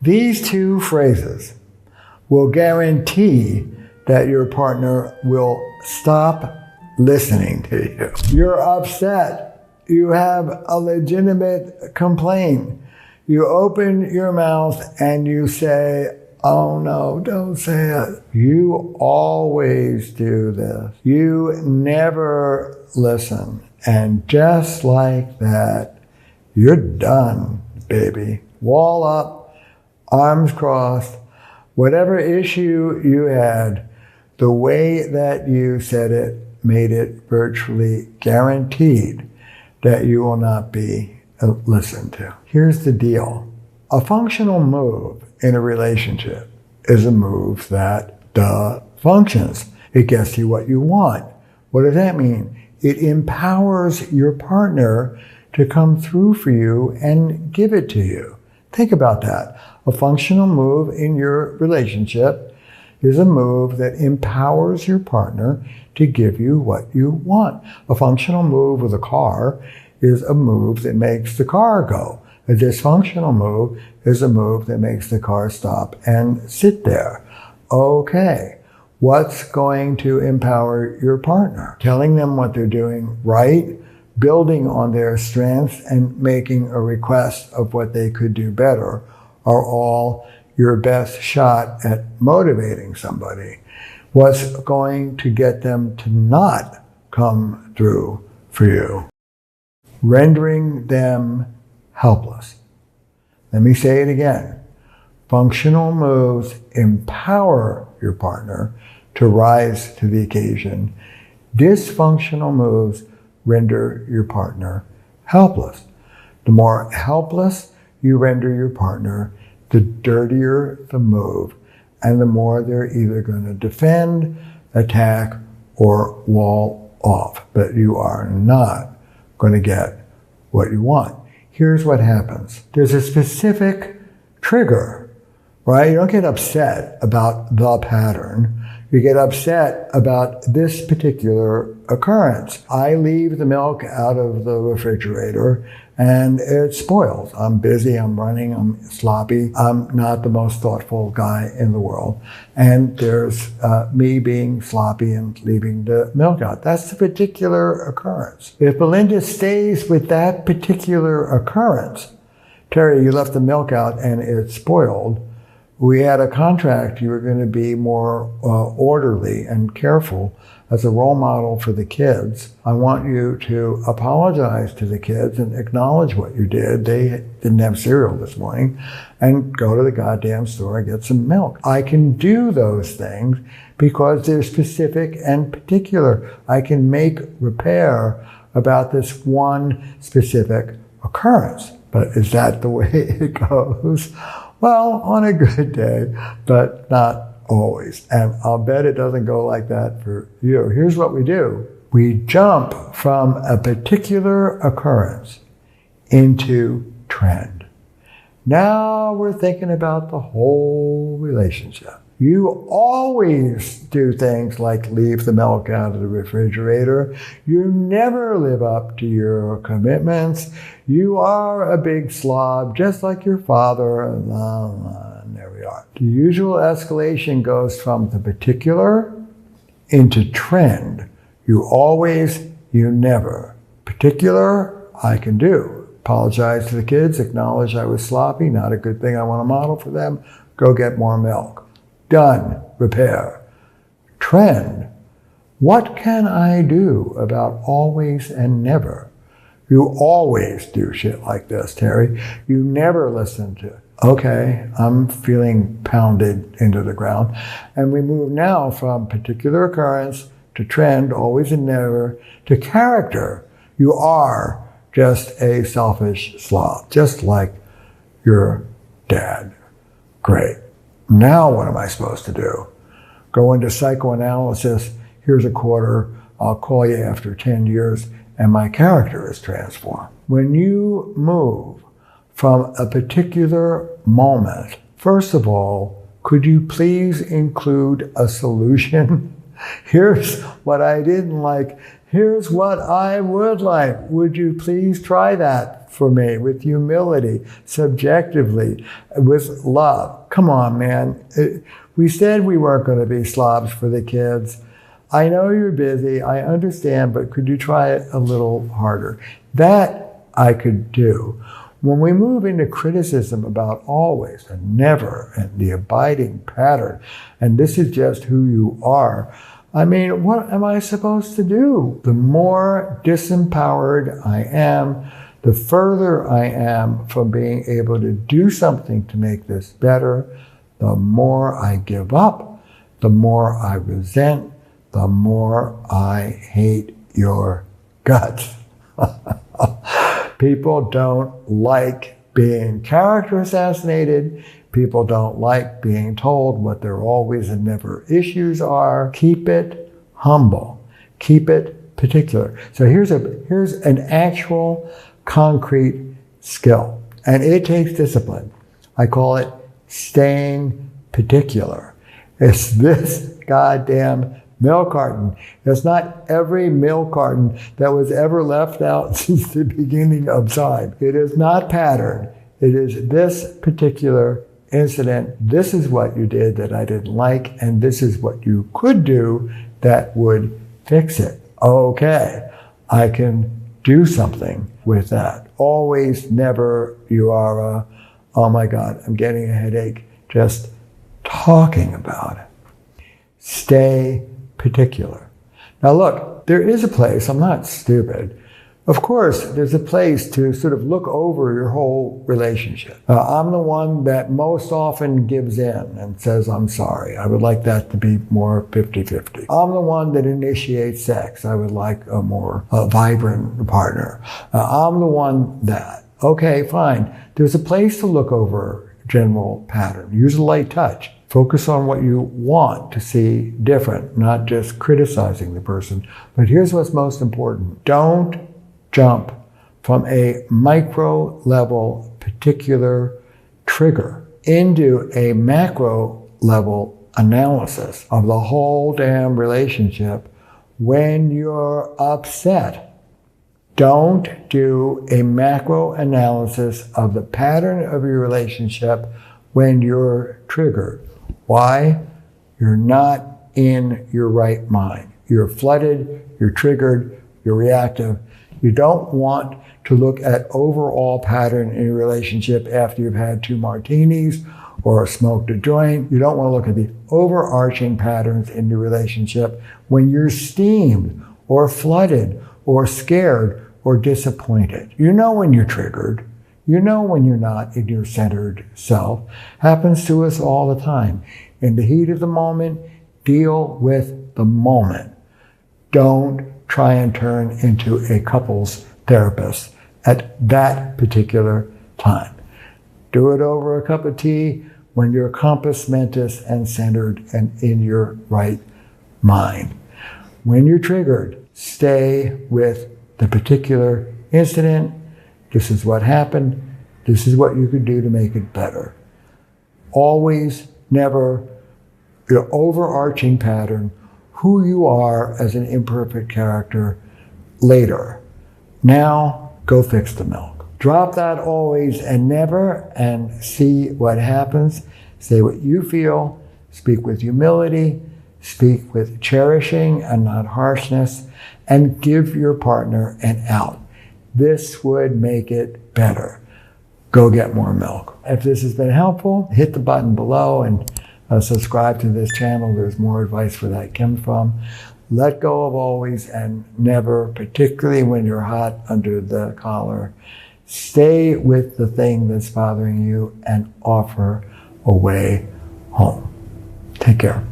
These two phrases will guarantee that your partner will stop listening to you. You're upset. You have a legitimate complaint. You open your mouth and you say, "Oh no, don't say it." You always do this. You never listen. And just like that, you're done, baby. Wall up, arms crossed. Whatever issue you had, the way that you said it made it virtually guaranteed that you will not be listened to. Here's the deal. A functional move in a relationship is a move that functions. It gets you what you want. What does that mean? It empowers your partner to come through for you and give it to you. Think about that. A functional move in your relationship is a move that empowers your partner to give you what you want. A functional move with a car is a move that makes the car go. A dysfunctional move is a move that makes the car stop and sit there. Okay, what's going to empower your partner? Telling them what they're doing right, building on their strengths, and making a request of what they could do better are all your best shot at motivating somebody. What's going to get them to not come through for you? Rendering them helpless. Let me say it again. Functional moves empower your partner to rise to the occasion. Dysfunctional moves render your partner helpless. The more helpless you render your partner, the dirtier the move, and the more they're either going to defend, attack, or wall off. But you are not going to get what you want. Here's what happens. There's a specific trigger, right? You don't get upset about the pattern. You get upset about this particular occurrence. I leave the milk out of the refrigerator and it spoils. I'm busy, I'm running, I'm sloppy. I'm not the most thoughtful guy in the world. And there's me being sloppy and leaving the milk out. That's the particular occurrence. If Belinda stays with that particular occurrence, Terry, you left the milk out and it spoiled. We had a contract. You were going to be more orderly and careful as a role model for the kids. I want you to apologize to the kids and acknowledge what you did. They didn't have cereal this morning, and go to the goddamn store and get some milk. I can do those things because they're specific and particular. I can make repair about this one specific occurrence. But is that the way it goes? Well, on a good day, but not always. And I'll bet it doesn't go like that for you. Here's what we do. We jump from a particular occurrence into trend. Now we're thinking about the whole relationship. You always do things like leave the milk out of the refrigerator. You never live up to your commitments. You are a big slob, just like your father. And there we are. The usual escalation goes from the particular into trend. You always, you never. Particular, I can do. Apologize to the kids, acknowledge I was sloppy, not a good thing I want to model for them. Go get more milk. Done. Repair. Trend. What can I do about always and never? You always do shit like this, Terry. You never listen to, okay, I'm feeling pounded into the ground. And we move now from particular occurrence to trend, always and never, to character. You are just a selfish slob, just like your dad. Great. Now what am I supposed to do? Go into psychoanalysis, here's a quarter, I'll call you after 10 years, and my character is transformed. When you move from a particular moment, first of all, could you please include a solution? Here's what I didn't like. Here's what I would like. Would you please try that for me, with humility, subjectively, with love. Come on, man. We said we weren't going to be slobs for the kids. I know you're busy, I understand, but could you try it a little harder? That I could do. When we move into criticism about always and never and the abiding pattern, and this is just who you are, I mean, what am I supposed to do? The more disempowered I am, the further I am from being able to do something to make this better, the more I give up, the more I resent, the more I hate your guts. People don't like being character assassinated. People don't like being told what their always and never issues are. Keep it humble. Keep it particular. So here's an actual concrete skill, and it takes discipline. I call it staying particular. It's this goddamn milk carton. It's not every milk carton that was ever left out since the beginning of time. It is not pattern. It is this particular incident. This is what you did that I didn't like, and this is what you could do that would fix it. Okay, I can do something with that. Always, never, you are a, oh my God, I'm getting a headache just talking about it. Stay particular. Now look, there is a place, I'm not stupid. Of course, there's a place to sort of look over your whole relationship. I'm the one that most often gives in and says, I'm sorry. I would like that to be more 50-50. I'm the one that initiates sex. I would like a more vibrant partner. I'm the one that, okay, fine. There's a place to look over general pattern. Use a light touch. Focus on what you want to see different, not just criticizing the person. But here's what's most important. Don't jump from a micro level particular trigger into a macro level analysis of the whole damn relationship when you're upset. Don't do a macro analysis of the pattern of your relationship when you're triggered. Why? You're not in your right mind. You're flooded, you're triggered, you're reactive. You don't want to look at overall pattern in your relationship after you've had 2 martinis or smoked a joint. You don't want to look at the overarching patterns in your relationship when you're steamed or flooded or scared or disappointed. You know when you're triggered. You know when you're not in your centered self. Happens to us all the time. In the heat of the moment, deal with the moment. Don't try and turn into a couples therapist at that particular time. Do it over a cup of tea when you're compass mentis and centered and in your right mind. When you're triggered, stay with the particular incident. This is what happened. This is what you could do to make it better. Always, never, your overarching pattern, who you are as an imperfect character later. Now, go fix the milk. Drop that always and never and see what happens. Say what you feel. Speak with humility. Speak with cherishing and not harshness. And give your partner an out. This would make it better. Go get more milk. If this has been helpful, hit the button below and subscribe to this channel. There's more advice where that comes from. Let go of always and never, particularly when you're hot under the collar. Stay with the thing that's bothering you and offer a way home. Take care.